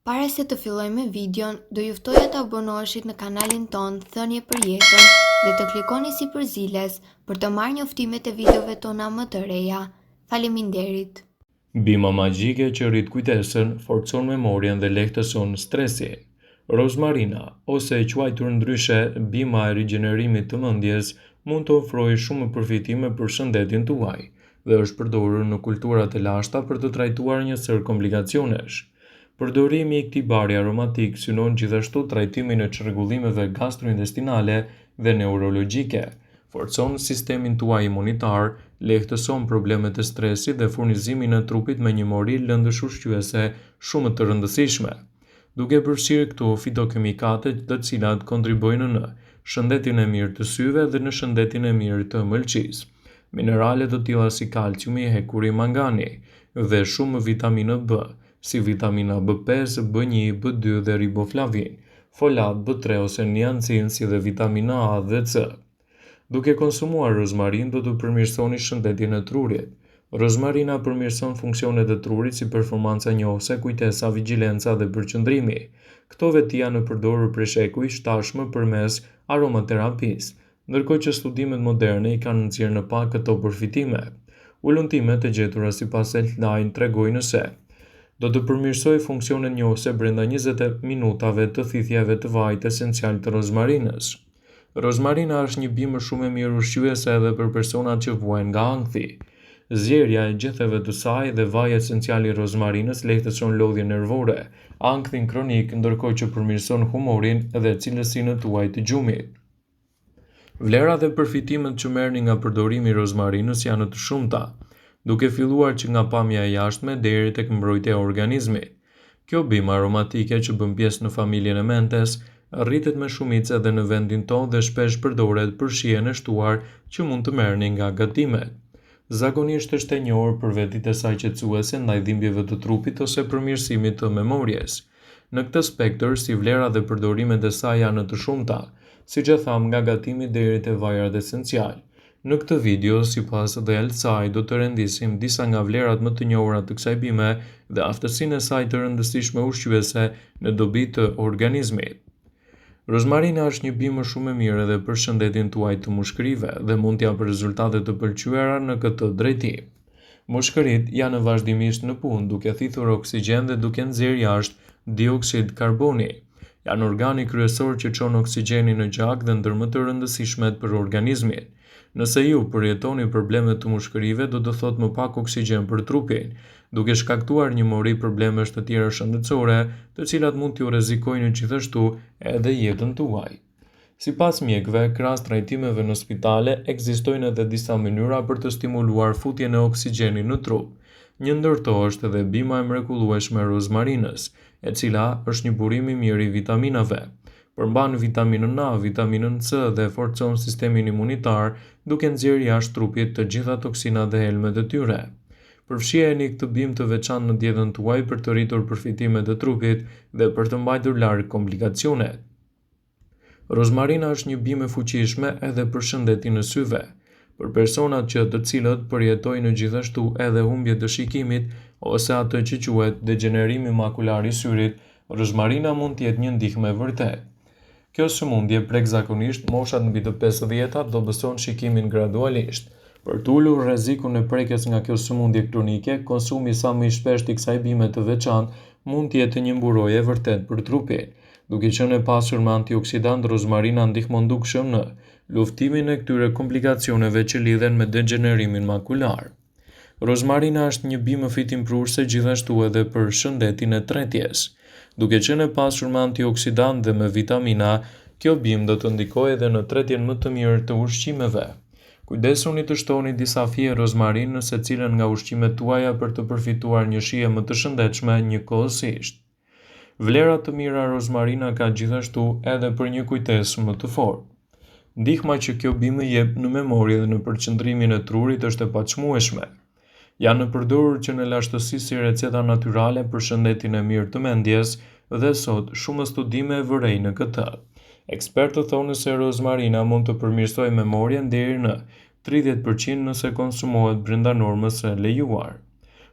Para se të fillojmë me videon, do ju ftoja të abonoheshit në kanalin ton Thënie për Jetën dhe të klikoni si përziles për të marrë njoftimet e videove tona më të reja. Faleminderit. Bima magjike që rrit kujtesën, forcon memorien dhe lehtëson stresin. Rozmarina, ose e quajtur ndryshe bima e rigjenerimit të mendjes, mund të ofrojë shumë përfitime për shëndetin tuaj dhe është përdorur në kulturat e lashta për të trajtuar një sër komplikacionesh. Përdorimi i këtij bari aromatik synon gjithashtu trajtimin e çrregullimeve gastrointestinale dhe neurologjike, forcon sistemin tuaj imunitar, lehtëson problemet e stresit dhe furnizimin e trupit me një mori lëndësh ushqyese shumë të rëndësishme, duke përfshirë këto fitokimikate të cilat kontribojnë në shëndetin e mirë të syve dhe në shëndetin e mirë të ëmbëlsisë. Minerale të tilla si kalciumi, hekuri, mangani dhe shumë vitaminë B, si vitamina B5, B1, B2 dhe riboflavin, folat, B3 ose niacin si dhe vitamina A dhe C. Duke konsumuar rozmarin do të përmirësoni shëndetin e trurit. Rozmarina përmirëson funksionet e trurit si performanca njohëse, kujtesa, vigjilenca dhe përqendrimi. Këto veti janë përdorur prej shekuj tashmë përmes aromaterapisë, ndërkohë që studimet moderne i kanë nxjerrë në pa këto përfitime. Ullëtimet e gjetura sipas Healthline tregojnë se do të përmirësojë funksionet njohëse brenda 20 minutave të thithjeve të vajit esencial të rozmarinës. Rozmarina është një bimë shumë e mirë ushqyese edhe për personat që vuajnë nga ankthi. Zjerrja e gjetheve të saj dhe vaji esencial i rozmarinës lehtëson lodhjen nervore, ankthin kronik, ndërkohë që përmirëson humorin dhe cilësinë tuaj të gjumit. Vlerat dhe përfitimet që merrni nga përdorimi i rozmarinës janë të shumta, duke filluar që nga pamja e jashtme deri tek mbrojtja e organizmit. Kjo bimë aromatike që bën pjesë në familjen e mentes, rritet me shumicë edhe në vendin tonë dhe shpesh përdoret për shijen e shtuar që mund të merrni nga gatimet. Zakonisht është e njohur për vetitë e saj qetësuese ndaj dhimbjeve të trupit ose përmirësimit të memorjes. Në këtë spektër, si vlerat dhe përdorimet e saj janë të shumta, siç e tham, nga gatimi deri te vajrat esencial. Në këtë video, sipas The Healthline, do të rendisim disa nga vlerat më të njohura të kësaj bime dhe aftësinë e saj të rëndësishme ushqyese në dobi të organizmit. Rozmarina është një bimë shumë e mirë edhe për shëndetin tuaj të mushkërive dhe mund t'japë rezultate të pëlqyera në këtë drejtim. Mushkërit janë vazhdimisht në punë duke thithur oksigjen dhe duke nxjerrë jashtë dioksid karboni. Janë organi kryesor që çon oksigjenin në gjak dhe ndër më të rëndësishmet për organizmin. Nëse ju përjetoni probleme të mushkërive, do të thotë më pak oksigjen për trupin, duke shkaktuar një mori problemesh të tjera shëndetësore, të cilat mund t'ju rrezikojnë gjithashtu edhe jetën tuaj. Sipas mjekëve, krahas trajtimeve në spitale, ekzistojnë edhe disa mënyra për të stimuluar futjen e oksigjenit në trup. Një ndër to është edhe bima e mrekullueshme e rozmarinës, e cila është një burim i mirë i vitaminave. Përmban vitaminën A, vitaminën C dhe forcon sistemin imunitar duke nxjerrë jashtë trupit të gjitha toksinat dhe helmet e tyre. Përfshijeni këtë bimë të veçantë në dietën tuaj për të rritur përfitimet e trupit dhe për të mbajtur larg komplikacionet. Rozmarina është një bimë e fuqishme edhe për shëndetin e syve. Për personat të cilët përjetojnë gjithashtu edhe humbje të shikimit ose atë që quhet degenerimi makular i syrit, rozmarina mund të jetë një ndihmë e vërtetë. Kjo sëmundje prek zakonisht moshat mbi të 50-ta do bëson shikimin gradualisht. Për të ulur rrezikun e prekjes nga kjo sëmundje kronike, konsumi sa më i shpeshtë i kësaj bime të veçantë mund të jetë një mburojë e vërtetë për trupin. Duke qenë e pasur me antioksidant, rozmarina ndihmon dukshëm në luftimin e këtyre komplikacioneve që lidhen me degenerimin makular. Rozmarina është një bimë fitimprurse gjithashtu edhe për shëndetin e tretjes. Duke qenë e pasur me antioksidant dhe me vitamina, kjo bimë do të ndikojë edhe në tretjen më të mirë të ushqimeve. Kujdesuni të shtoni disa fije rozmarin në secilën nga ushqimet tuaja për të përfituar një shije më të shëndetshme njëkohësisht. Vlerat të mira rozmarina ka gjithashtu edhe për një kujtesë më të fortë. Ndihma që kjo bimë jep në memori dhe në përqendrimin e trurit është e paçmueshme. Janë përdorur që në lashtësi si receta natyrale për shëndetin e mirë të mendjes dhe sot shumë studime e vërejnë në këtë. Ekspertët thonë se rozmarina mund të përmirësojë memorien deri në 30% nëse konsumohet brenda normës së lejuar.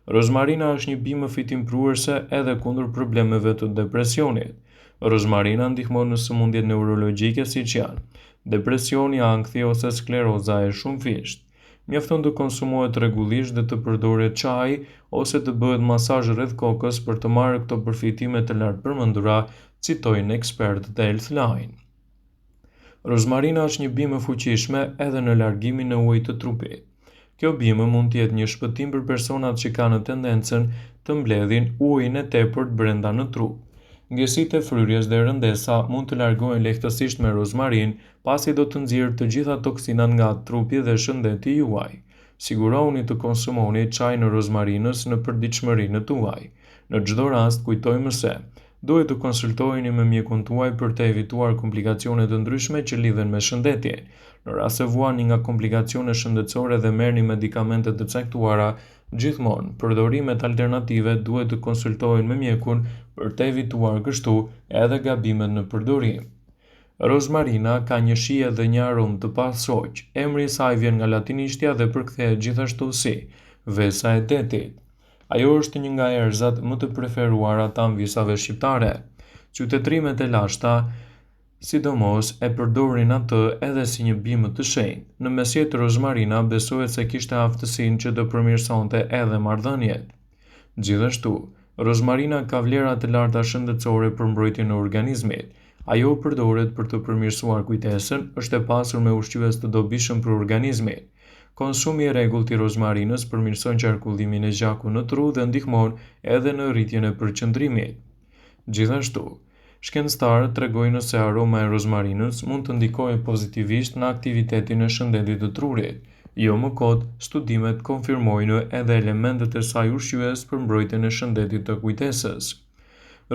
Rozmarina është një bimë fitimpruese edhe kundër problemeve të depresionit. Rozmarina ndihmon në sëmundjet neurologjike siç janë depresioni, ankthi ose skleroza e shumëfisht. Mjafton të konsumohet rregullisht dhe të përdoret çaji ose të bëhet masazh rreth kokës për të marrë këto përfitime të lartpërmendura, citojnë ekspertët e Healthline. Rozmarina është një bimë e fuqishme edhe në largimin e ujit të trupit. Kjo bimë mund të jetë një shpëtim për personat që kanë tendencën të mbledhin ujin e tepërt brenda në trup. Ngjesitë e fryrjes dhe rëndesa mund të largohen lehtësisht me rozmarin, pasi do të nxjerrë të gjitha toksinat nga trupi dhe shëndeti juaj. Sigurohuni të konsumoni çaj në rozmarinës në përditshmërinë tuaj. Në çdo rast, kujtojmë se duhet të konsultoheni me mjekun tuaj për të evituar komplikacione të ndryshme që lidhen me shëndetjen. Në rast se vuani nga komplikacione shëndetësore dhe merrni medikamente të caktuara, gjithmonë përdorimet alternative duhet të konsultohen me mjekun për të evituar kështu edhe gabimet në përdorim. Rozmarina ka një shije dhe një aromë të pasojq. Emri i saj vjen nga latinishtja dhe përkthehet gjithashtu si vesa e detit. Ajo është një nga erëzat më të preferuara të anvisave shqiptare. Qytetrimet e lashta, sidomos, e përdorin atë edhe si një bimë të shenjtë. Në mesjet rozmarina besohet se kishte aftësinë që të përmirësonte edhe marrëdhëniet. Gjithashtu, rozmarina ka vlera të larta shëndetësore për mbrojtjen e organizmit. Ajo përdoret për të përmirësuar kujtesën, është e pasur me ushqyes të dobishëm për organizmin. Konsumi i rregullt i rozmarinës përmirëson qarkullimin e gjakut në tru dhe ndihmon edhe në rritjen e përqendrimit. Gjithashtu, shkencëtarët tregojnë se aroma e rozmarinës mund të ndikojë pozitivisht në aktivitetin e shëndetit të trurit. Jo më kot, studimet konfirmojnë edhe elementet e saj ushqyes për mbrojtjen e shëndetit të kujtesës.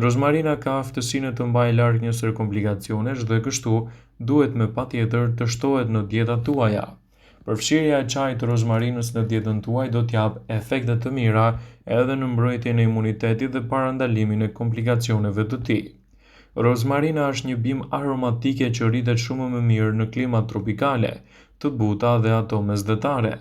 Rozmarina ka aftësinë të mbajë larg njësër komplikacionesh dhe kështu duhet me patjetër të shtohet në dietat tuaja. Përfshirja e çajit të rozmarinës në dietën tuaj do t'jap efekte të mira edhe në mbrojtjen e imunitetit dhe parandalimin e komplikacioneve të tij. Rozmarina është një bimë aromatike që rritet shumë më mirë në klimat tropikale, të buta dhe ato mesdhetare.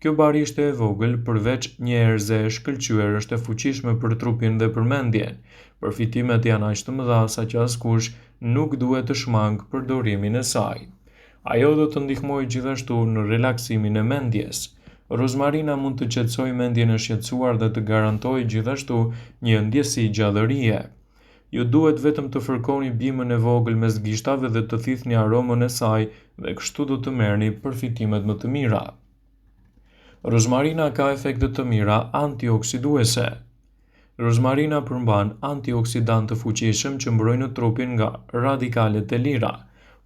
Kjo barishte e vogël, përveç një erëze e shkëlqyer, është e fuqishme për trupin dhe për mendjen. Përfitimet janë aq të mëdha sa që askush nuk duhet të shmangë përdorimin e saj. Ajo do të ndihmojë gjithashtu në relaksimin e mendjes. Rozmarina mund të qetësojë mendjen e shqetësuar dhe të garantojë gjithashtu një ndjesi gjallërie. Ju duhet vetëm të fërkoni bimën e vogël mes gishtave dhe të thithni aromën e saj dhe kështu do të merrni përfitimet më të mira. Rozmarina ka efekte të mira antioksiduese. Rozmarina përmban antioksidant të fuqishëm që mbrojnë trupin nga radikalet e lira.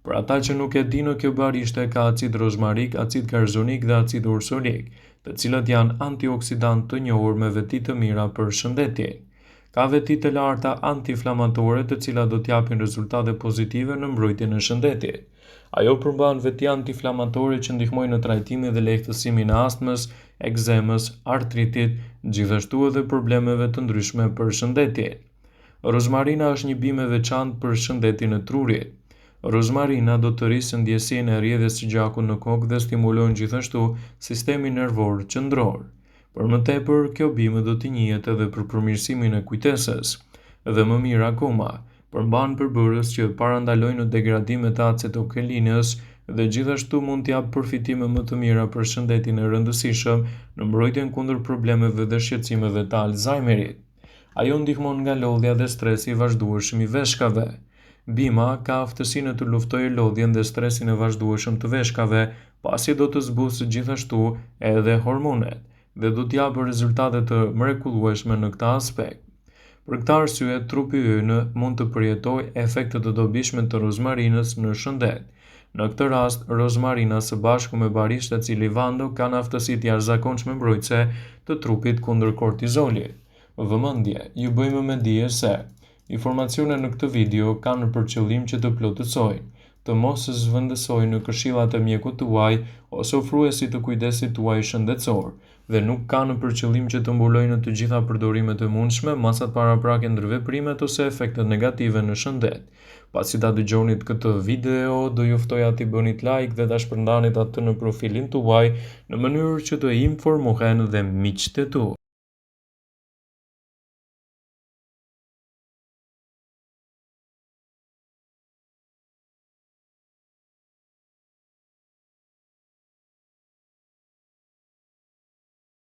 Për ata që nuk e dinë, kjo barishte ka acid rozmarik, acid karzonik dhe acid ursolik, të cilët janë antioksidant të njohur me veti të mira për shëndetjen. Ka veti të larta antiinflamatore të cilat do t'japin rezultate pozitive në mbrojtjen e shëndetit. Ajo përmban veti antiinflamatore që ndihmojnë në trajtimin dhe lehtësimin e astmës, ekzemës, artritit, gjithashtu edhe problemeve të ndryshme për shëndetjen. Rozmarina është një bimë e veçantë për shëndetin e trurit. Rozmarina do të rrisë ndjesinë e rrjedhjes së gjakut në kokë dhe stimulon gjithashtu sistemin nervor qendror. Për më tepër, kjo bimë do t'i njihet edhe për përmirësimin e kujtesës. Dhe më mirë akoma, përmban përbërës që parandalojnë degradimet e acetokelinës dhe gjithashtu mund t'jap përfitime më të mira për shëndetin e rëndësishëm në mbrojtjen kundër problemeve dhe shqetësimeve të Alzheimerit. Ajo ndihmon nga lodhja dhe stresi i vazhdueshëm i veshkave. Bima ka aftësinë të luftojë lodhjen dhe stresin e vazhdueshëm të veshkave, pasi do të zbusë gjithashtu edhe hormonet dhe do t'japë rezultate të mrekullueshme në këtë aspekt. Për këtë arsye, trupi ynë mund të përjetojë efekte të dobishme të rozmarinës në shëndet. Në këtë rast, rozmarina së bashku me barishtet si livando kanë aftësi të jashtëzakonshme mbrojtëse të trupit kundër kortizolit. Vëmendje, ju bëjmë me dije se informacionet në këtë video kanë për qëllim që të plotësojnë, të mos zhvendësojnë në këshillat e mjekut tuaj ose ofruesit të kujdesit tuaj shëndetësor, dhe nuk kanë për qëllim që të mbulojnë të gjitha përdorimet e mundshme, masat paraprake ndër veprimet ose efektet negative në shëndet. Pasi ta dëgjonit këtë video, do ju ftoja t'i bënit like dhe ta shpërndanit atë në profilin tuaj në mënyrë që të informohen dhe miqtë tu.